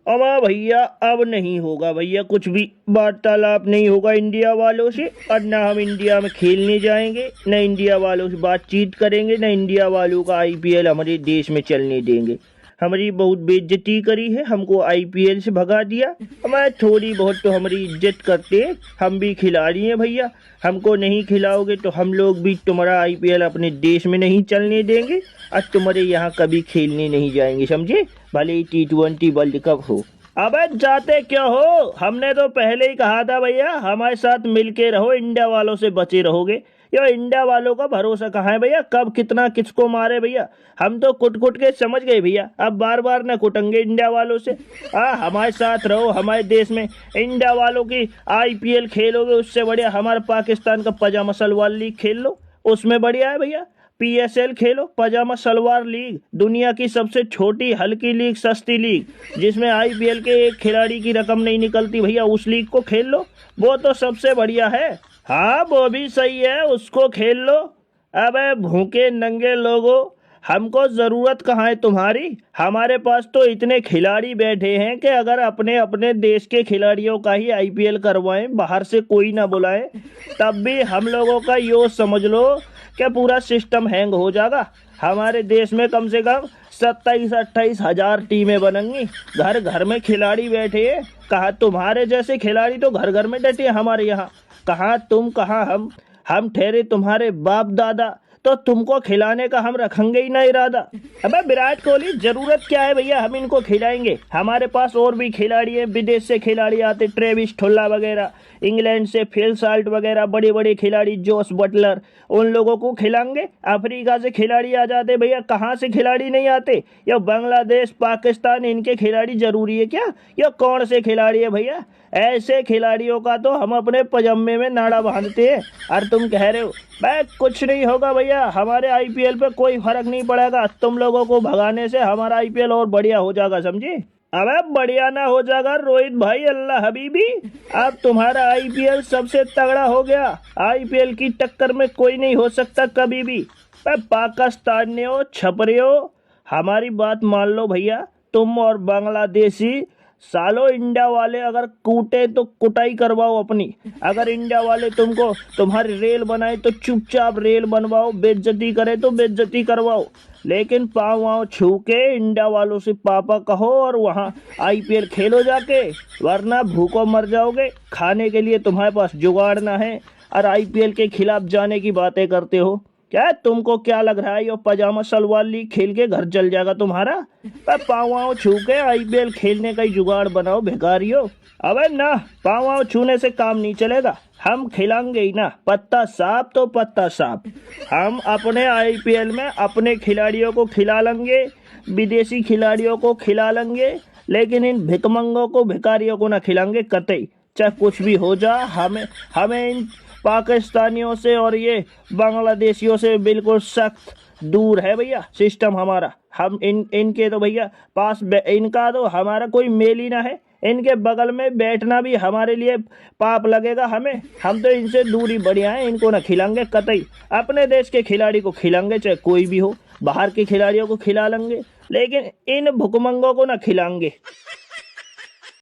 अमा भैया अब नहीं होगा भैया, कुछ भी वार्तालाप नहीं होगा इंडिया वालों से, और ना हम इंडिया में खेलने जाएंगे, न इंडिया वालों से बातचीत करेंगे, न इंडिया वालों का आईपीएल हमारे देश में चलने देंगे। हमारी बहुत बेइज्जती करी है, हमको आईपीएल से भगा दिया। हमारे थोड़ी बहुत तो हमारी इज्जत करते हैं, हम भी खिलाड़ी हैं भैया। हमको नहीं खिलाओगे तो हम लोग भी तुम्हारा आईपीएल अपने देश में नहीं चलने देंगे, और तुम्हारे यहाँ कभी खेलने नहीं जाएंगे, समझे? भले ही T20 वर्ल्ड कप हो। अबे जाते क्या हो, हमने तो पहले ही कहा था भैया, हमारे साथ मिलके रहो, इंडिया वालों से बचे रहोगे। यो इंडिया वालों का भरोसा कहाँ है भैया, कब कितना किसको मारे भैया। हम तो कुट कुट के समझ गए भैया, अब बार बार ना कुटेंगे इंडिया वालों से। हमारे साथ रहो, हमारे देश में इंडिया वालों की आईपीएल खेलोगे, उससे बढ़िया हमारे पाकिस्तान का पजामा सलवार लीग खेल लो, उसमें बढ़िया है भैया। पीएसएल खेलो, पजामा सलवार लीग, दुनिया की सबसे छोटी हल्की लीग, सस्ती लीग, जिसमें आईपीएल के एक खिलाड़ी की रकम नहीं निकलती भैया, उस लीग को खेल लो, वो तो सबसे बढ़िया है। हाँ वो भी सही है, उसको खेल लो। अबे भूखे नंगे लोगों, हमको ज़रूरत कहाँ है तुम्हारी, हमारे पास तो इतने खिलाड़ी बैठे हैं कि अगर अपने अपने देश के खिलाड़ियों का ही आईपीएल करवाएं, बाहर से कोई ना बुलाएं, तब भी हम लोगों का यो समझ लो कि पूरा सिस्टम हैंग हो जाएगा। हमारे देश में कम से कम 27-28 हजार टीमें बनेंगी, घर घर में खिलाड़ी बैठे हैं। कहाँ तुम्हारे जैसे खिलाड़ी तो घर घर में डटे हैं हमारे यहाँ, कहाँ तुम कहाँ हम ठहरे तुम्हारे बाप दादा, तो तुमको खिलाने का हम रखेंगे ही ना इरादा। अबे विराट कोहली, जरूरत क्या है भैया, हम इनको खिलाएंगे। हमारे पास और भी खिलाड़ी हैं, विदेश से खिलाड़ी आते, ट्रेविस ठुल्ला वगैरह, इंग्लैंड से फिल साल्ट वगैरह, बड़े बड़े खिलाड़ी, जोस बटलर, उन लोगों को खिलाएंगे। अफ्रीका से खिलाड़ी आ जाते भैया, कहाँ से खिलाड़ी नहीं आते। या बांग्लादेश, पाकिस्तान, इनके खिलाड़ी जरूरी है क्या, या कौन से खिलाड़ी है भैया। ऐसे खिलाड़ियों का तो हम अपने पजामे में नाड़ा बांधते हैं, और तुम कह रहे हो भाई कुछ नहीं होगा भैया, हमारे आईपीएल पे कोई फर्क नहीं पड़ेगा, तुम लोगों को भगाने से हमारा आईपीएल और बढ़िया हो जाएगा, समझे? अबे बढ़िया ना हो जाएगा रोहित भाई, अल्लाह हबीबी, अब तुम्हारा आईपीएल सबसे तगड़ा हो गया, आईपीएल की टक्कर में कोई नहीं हो सकता कभी भी। पाकिस्तानियों, छपरियों, हमारी बात मान लो भैया, तुम और बांग्लादेशी सालो इंडिया वाले अगर कूटे तो कुटाई करवाओ अपनी, अगर इंडिया वाले तुमको तुम्हारी रेल बनाए तो चुपचाप रेल बनवाओ, बेइज्जती करे तो बेइज्जती करवाओ, लेकिन पाँव वाँव छू के इंडिया वालों से पापा कहो और वहाँ आईपीएल खेलो जाके, वरना भूखों मर जाओगे। खाने के लिए तुम्हारे पास जुगाड़ ना है और आईपीएल के खिलाफ जाने की बातें करते हो। क्या तुमको क्या लग रहा है ये पजामा सलवार लीग खेल के घर चल जाएगा तुम्हारा? पाँव वाँव छू के आईपीएल खेलने का ही जुगाड़ बनाओ भिखारियों। अबे ना, पाँव वाँव छूने से काम नहीं चलेगा, हम खिलाएंगे ही ना, पत्ता साफ तो पत्ता साफ। हम अपने आईपीएल में अपने खिलाड़ियों को खिला लेंगे, विदेशी खिलाड़ियों को खिला लेंगे, लेकिन इन भिकमंगों को, भिखारियों को ना खिलाएंगे कतई, चाहे कुछ भी हो जा। हमें इन पाकिस्तानियों से और ये बांग्लादेशियों से बिल्कुल सख्त दूर है भैया सिस्टम हमारा। हम इनके तो भैया पास इनका तो हमारा कोई मेल ही ना है, इनके बगल में बैठना भी हमारे लिए पाप लगेगा हमें। हम तो इनसे दूरी बढ़िया है, इनको ना खिलाएंगे कतई। अपने देश के खिलाड़ी को खिलाएंगे चाहे कोई भी हो, बाहर के खिलाड़ियों को खिला लेंगे, लेकिन इन भुकमंगों को ना खिलाएंगे।